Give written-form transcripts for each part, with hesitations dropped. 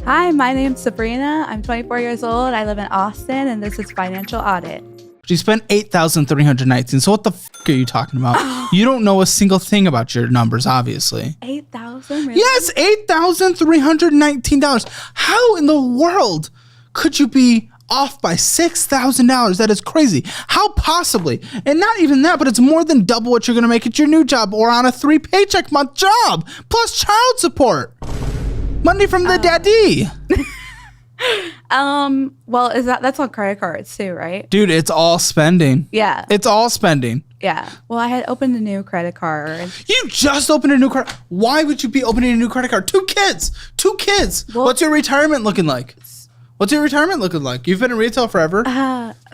Hi, my name's Sabrina. I'm 24 years old. I live in Austin, and this is Financial Audit. You spent $8,319. So what the fuck are you talking about? You don't know a single thing about your numbers, obviously. $8,000? Really? Yes, $8,319. How in the world could you be off by $6,000? That is crazy. How possibly? And not even that, but it's more than double what you're going to make at your new job or on a 3-paycheck month job, plus child support. Money from the daddy. Well, that's on credit cards too, right? Dude, it's all spending. Yeah. It's all spending. Yeah. Well, I had opened a new credit card. You just opened a new credit. Why would you be opening a new credit card? Two kids. Well, what's your retirement looking like? You've been in retail forever.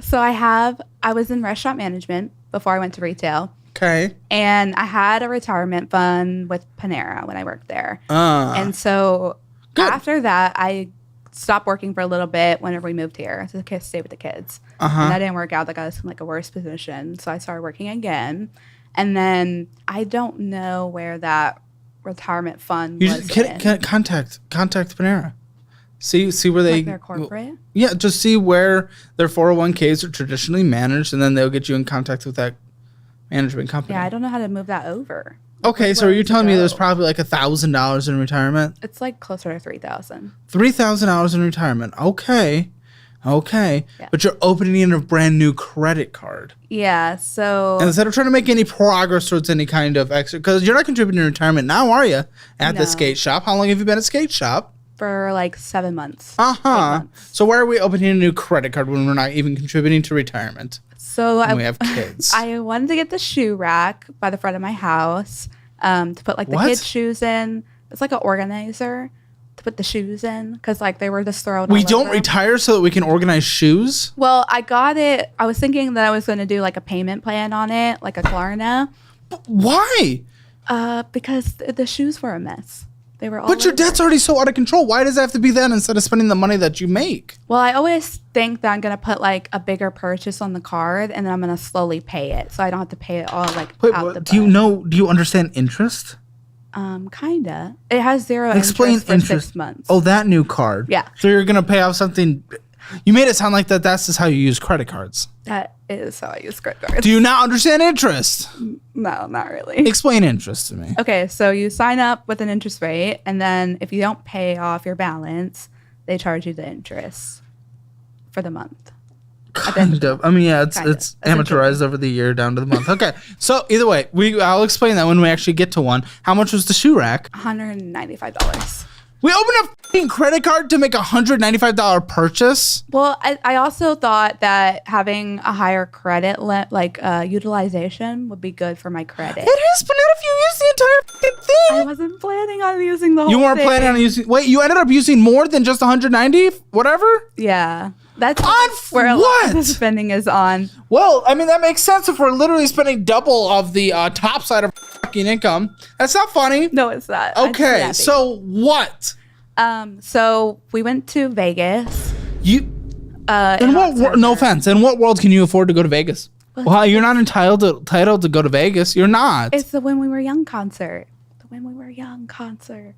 So I was in restaurant management before I went to retail. Okay. And I had a retirement fund with Panera when I worked there. And so after that, I stopped working for a little bit whenever we moved here to stay with the kids. And that didn't work out. That got us in like a worse position. So I started working again. And then I don't know where that retirement fund was in. Contact Panera. See where they... Like their corporate? Yeah, just see where their 401ks are traditionally managed, and then they'll get you in contact with that management company. Yeah, I don't know how to move that over. Okay, so are you telling me there's probably like $1,000 in retirement? It's like closer to $3,000. $3,000 in retirement. Okay. Yeah. But you're opening a brand new credit card. Yeah, so... And instead of trying to make any progress towards any kind of extra... Because you're not contributing to retirement now, are you? At the skate shop. How long have you been at skate shop? For like 7 months. So why are we opening a new credit card when we're not even contributing to retirement? So we have kids. I wanted to get the shoe rack by the front of my house to put like the kids' shoes in. It's like an organizer to put the shoes in because like they were just thrown. We don't retire so that we can organize shoes? Well, I got it. I was thinking that I was going to do like a payment plan on it, like a Klarna. But why? Because the shoes were a mess. They were all But your debt's already so out of control. Why does it have to be that instead of spending the money that you make? Well, I always think that I'm going to put like a bigger purchase on the card and then I'm going to slowly pay it. So I don't have to pay it all like out the butt. Do you understand interest? Kinda. It has zero interest for 6 months. Oh, that new card. Yeah. So you're going to pay off something. You made it sound like that's just how you use credit cards. That is how I use credit cards. Do you not understand interest? No, not really. Explain interest to me. Okay, so you sign up with an interest rate, and then if you don't pay off your balance, they charge you the interest for the month. Kind of. I mean, yeah, it's amortized over the year down to the month. Okay, so either way, I'll explain that when we actually get to one. How much was the shoe rack? $195. We opened a f***ing credit card to make a $195 purchase? Well, I also thought that having a higher credit utilization would be good for my credit. It is, but not if you use the entire f***ing thing. I wasn't planning on using the whole thing. You weren't planning on using... Wait, you ended up using more than just 190? Whatever? Yeah. That's on where a what? lot of the spending is on. Well, I mean, that makes sense if we're literally spending double of the top side of fucking income. That's not funny. No, it's not. Okay, so what? So we went to Vegas. No offense. In what world can you afford to go to Vegas? Well, you're not entitled to go to Vegas. You're not. It's the When We Were Young concert. The When We Were Young concert.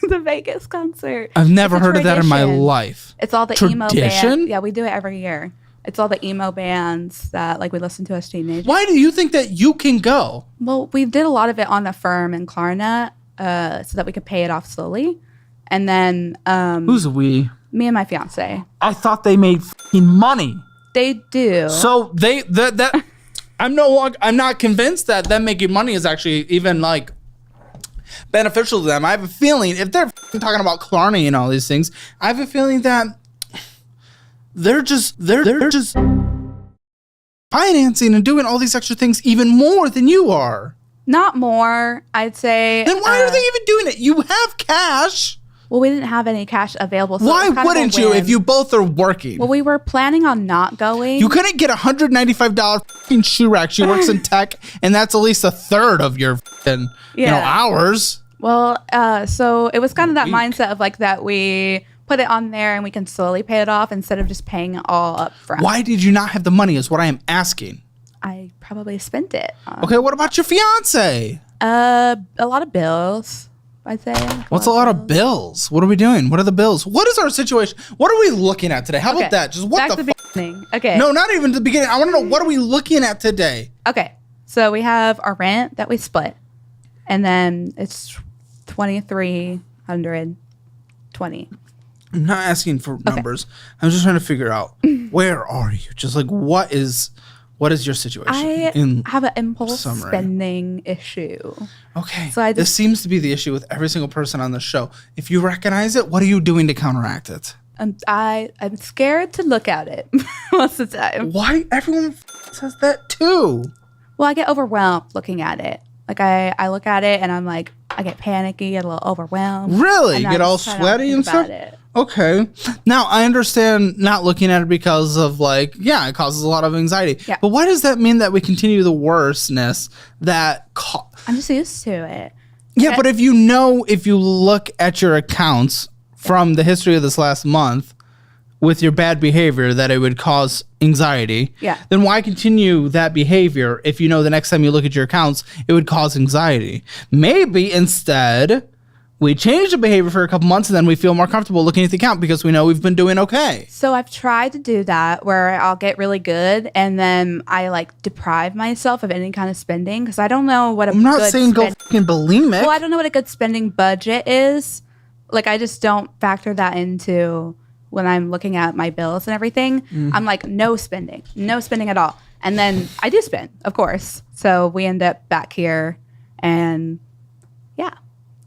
The Vegas concert. I've never heard of that in my life. It's all the emo bands. Yeah, we do it every year. It's all the emo bands that like we listen to as teenagers. Why do you think that you can go? Well, we did a lot of it on the firm in Klarna so that we could pay it off slowly. And then... Who's we? Me and my fiance. I thought they made f***ing money. They do. So I'm not convinced that them making money is actually even like beneficial to them. I have a feeling if they're talking about Klarna and all these things, I have a feeling that they're just financing and doing all these extra things even more than you are. Not more, I'd say. Then why are they even doing it? You have cash. Well, we didn't have any cash available. So why wouldn't you if you both are working? Well, we were planning on not going. You couldn't get $195 fucking shoe rack. She works in tech, and that's at least a third of your hours. Well, so it was kind of that mindset of like that we put it on there and we can slowly pay it off instead of just paying it all up front. Why did you not have the money is what I am asking. I probably spent it. Okay, what about your fiance? A lot of bills. I'd say. What's a lot of bills? What are we doing? What are the bills? What is our situation? What are we looking at today? How about that? Just what back to the beginning. Okay. No, not even the beginning. I want to know, what are we looking at today? Okay. So we have our rent that we split, and then it's $2,320. I'm not asking for numbers. I'm just trying to figure out, where are you? Just like, what is your situation? I have an impulse spending issue. Okay. So this seems to be the issue with every single person on the show. If you recognize it, what are you doing to counteract it? I'm scared to look at it most of the time. Why? Everyone says that too. Well, I get overwhelmed looking at it. Like I look at it and I'm like, I get panicky, get a little overwhelmed. Really? You get all sweaty and stuff? Okay. Now, I understand not looking at it because of it causes a lot of anxiety. Yeah. But why does that mean that we continue the worstness that... I'm just used to it. Yeah, but if you look at your accounts from the history of this last month with your bad behavior that it would cause anxiety, then why continue that behavior if you know the next time you look at your accounts, it would cause anxiety? Maybe instead... we change the behavior for a couple months and then we feel more comfortable looking at the account because we know we've been doing okay. So I've tried to do that where I'll get really good and then I deprive myself of any kind of spending because I don't know what I'm not saying go fucking bulimic. Well, I don't know what a good spending budget is. I just don't factor that into when I'm looking at my bills and everything. I'm like, no spending at all. And then I do spend, of course. So we end up back here and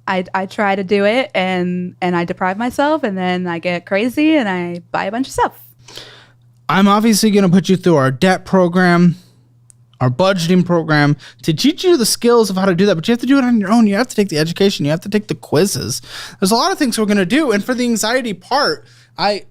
I try to do it and I deprive myself and then I get crazy and I buy a bunch of stuff. I'm obviously going to put you through our debt program, our budgeting program to teach you the skills of how to do that. But you have to do it on your own. You have to take the education. You have to take the quizzes. There's a lot of things we're going to do. And for the anxiety part, I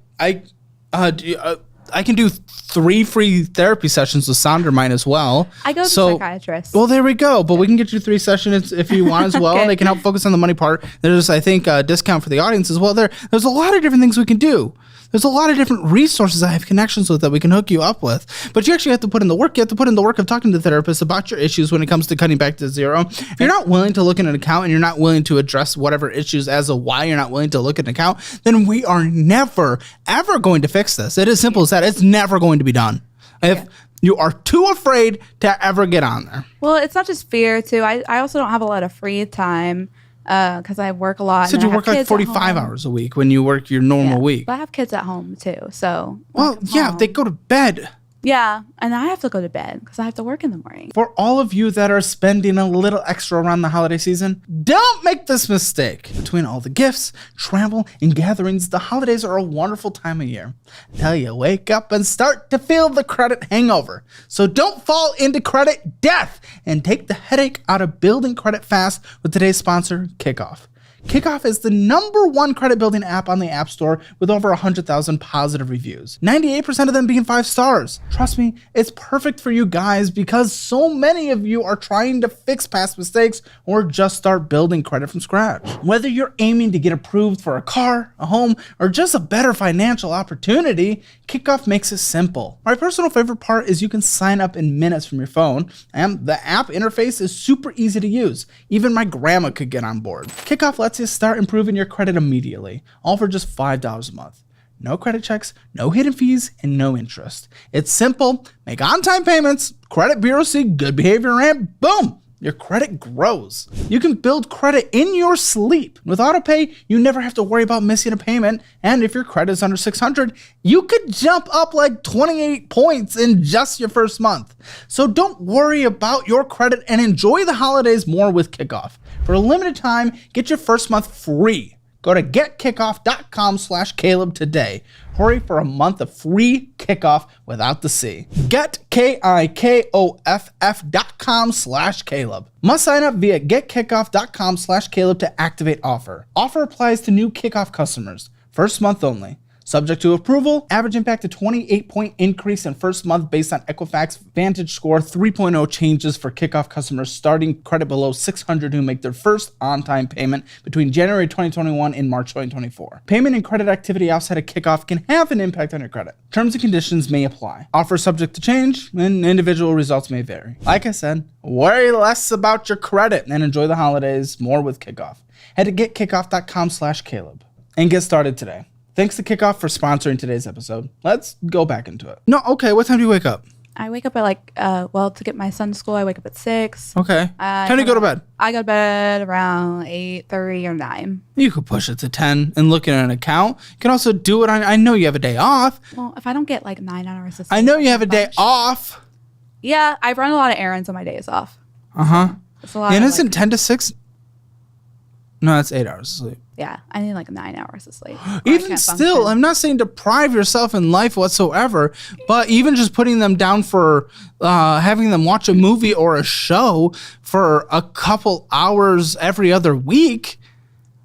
can do 3 free therapy sessions with Sondermine as well. I go to a psychiatrist. Well, there we go. But we can get you 3 sessions if you want as well. Okay. They can help focus on the money part. There's, I think, a discount for the audience as well. There's a lot of different things we can do. There's a lot of different resources I have connections with that we can hook you up with. But you actually have to put in the work. You have to put in the work of talking to the therapist about your issues when it comes to cutting back to zero. If you're not willing to look at an account and you're not willing to address whatever issues as to why you're not willing to look at an account, then we are never, ever going to fix this. It is simple as that. It's never going to be done. If you are too afraid to ever get on there. Well, it's not just fear, too. I also don't have a lot of free time. Because I work a lot. So you work 45 hours a week when you work your normal week. But I have kids at home too, so. Well, they go to bed. Yeah, and I have to go to bed because I have to work in the morning. For all of you that are spending a little extra around the holiday season, don't make this mistake. Between all the gifts, travel, and gatherings, the holidays are a wonderful time of year until you wake up and start to feel the credit hangover. So don't fall into credit death and take the headache out of building credit fast with today's sponsor, Kickoff. Kickoff is the #1 credit building app on the App Store with over 100,000 positive reviews. 98% of them being 5 stars. Trust me, it's perfect for you guys because so many of you are trying to fix past mistakes or just start building credit from scratch. Whether you're aiming to get approved for a car, a home, or just a better financial opportunity, Kickoff makes it simple. My personal favorite part is you can sign up in minutes from your phone, and the app interface is super easy to use. Even my grandma could get on board. Kickoff lets you start improving your credit immediately, all for just $5 a month. No credit checks, no hidden fees, and no interest. It's simple, make on-time payments, credit bureaus see good behavior, and boom, your credit grows. You can build credit in your sleep. With AutoPay, you never have to worry about missing a payment, and if your credit is under 600, you could jump up 28 points in just your first month. So don't worry about your credit and enjoy the holidays more with Kickoff. For a limited time, get your first month free. Go to getkickoff.com/Caleb today. Hurry for a month of free Kickoff without the C. getkickoff.com/Caleb. Must sign up via getkickoff.com/Caleb to activate offer. Offer applies to new Kickoff customers. First month only. Subject to approval, average impact a 28-point increase in first month based on Equifax Vantage Score 3.0 changes for Kickoff customers starting credit below 600 who make their first on-time payment between January 2021 and March 2024. Payment and credit activity outside of Kickoff can have an impact on your credit. Terms and conditions may apply. Offer subject to change, and individual results may vary. Like I said, worry less about your credit and enjoy the holidays more with Kickoff. Head to getkickoff.com/Caleb and get started today. Thanks to Kickoff for sponsoring today's episode. Let's go back into it. No, okay. What time do you wake up? I wake up at to get my son to school, I wake up at 6. Okay. Time to go to bed. I go to bed around 8:30 or 9. You could push it to 10 and look at an account. You can also do it on, I know you have a day off. Well, if I don't get 9 hours of sleep. I know you have a day off. Yeah, I run a lot of errands on my days off. Uh-huh. It's a lot and isn't 10 to 6? No, that's 8 hours of sleep. Yeah, I need 9 hours of sleep. Even still, function. I'm not saying deprive yourself in life whatsoever, but even just putting them down for having them watch a movie or a show for a couple hours every other week,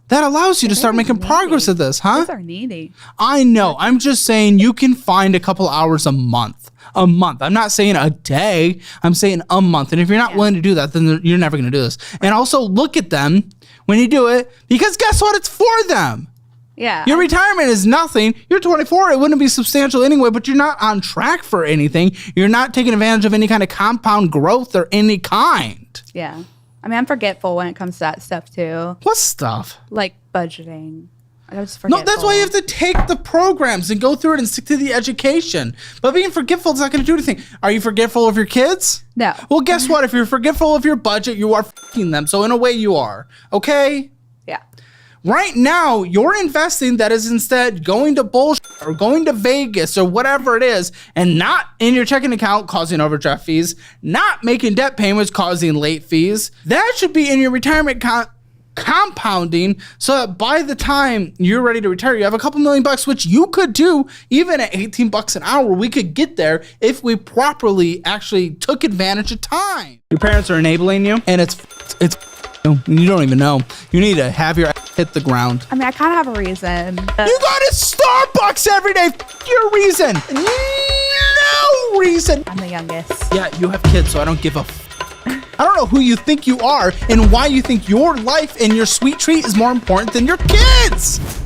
that allows you to start making progress at this, huh? Kids are needy. I know. I'm just saying you can find a couple hours a month. A month. I'm not saying a day. I'm saying a month. And if you're not willing to do that, then you're never going to do this. And also look at them when you do it, because guess what? It's for them. Yeah. Your retirement is nothing. You're 24. It wouldn't be substantial anyway, but you're not on track for anything. You're not taking advantage of any kind of compound growth or any kind. Yeah. I mean, I'm forgetful when it comes to that stuff too. What stuff? Like budgeting. I was forgetful. No, that's why you have to take the programs and go through it and stick to the education. But being forgetful is not going to do anything. Are you forgetful of your kids? No. Well, guess what? If you're forgetful of your budget, you are f***ing them. So in a way you are. Okay? Yeah. Right now, you're investing that is instead going to bullshit or going to Vegas or whatever it is, and not in your checking account causing overdraft fees, not making debt payments causing late fees. That should be in your retirement compounding, so that by the time you're ready to retire, you have a couple $1,000,000, which you could do even at $18 an hour. We could get there if we properly actually took advantage of time. Your parents are enabling you, and it's you don't even know. You need to have your ass hit the ground. I mean, I kind of have a reason. You go to Starbucks every day. Your reason. No reason. I'm the youngest. Yeah, you have kids, so I don't give a I don't know who you think you are and why you think your life and your sweet treat is more important than your kids.